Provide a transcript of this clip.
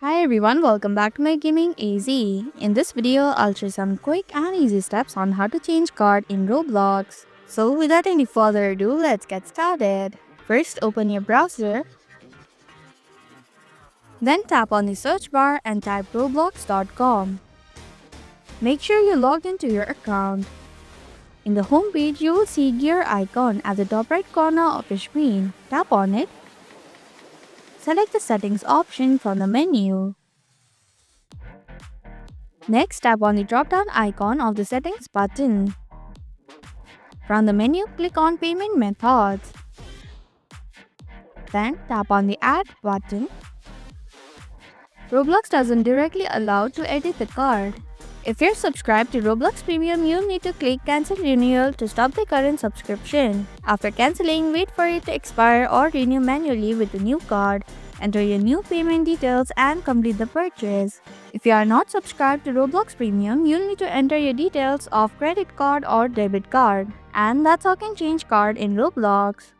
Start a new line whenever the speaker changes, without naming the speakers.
Hi everyone, welcome back to my Gaming AZ. In this video, I'll share some quick and easy steps on how to change card in Roblox. So without any further ado, let's get started. First, open your browser, then tap on the search bar and type roblox.com. Make sure you logged into your account. In the home page, you will see gear icon at the top right corner of your screen. Tap on it. Select the settings option from the menu. Next, tap on the drop-down icon of the settings button. From the menu, click on Payment Methods. Then tap on the Add button. Roblox doesn't directly allow to edit the card. If you're subscribed to Roblox Premium, you'll need to click Cancel Renewal to stop the current subscription. After canceling, wait for it to expire or renew manually with the new card. Enter your new payment details and complete the purchase. If you are not subscribed to Roblox Premium, you'll need to enter your details of credit card or debit card. And that's how you can change card in Roblox.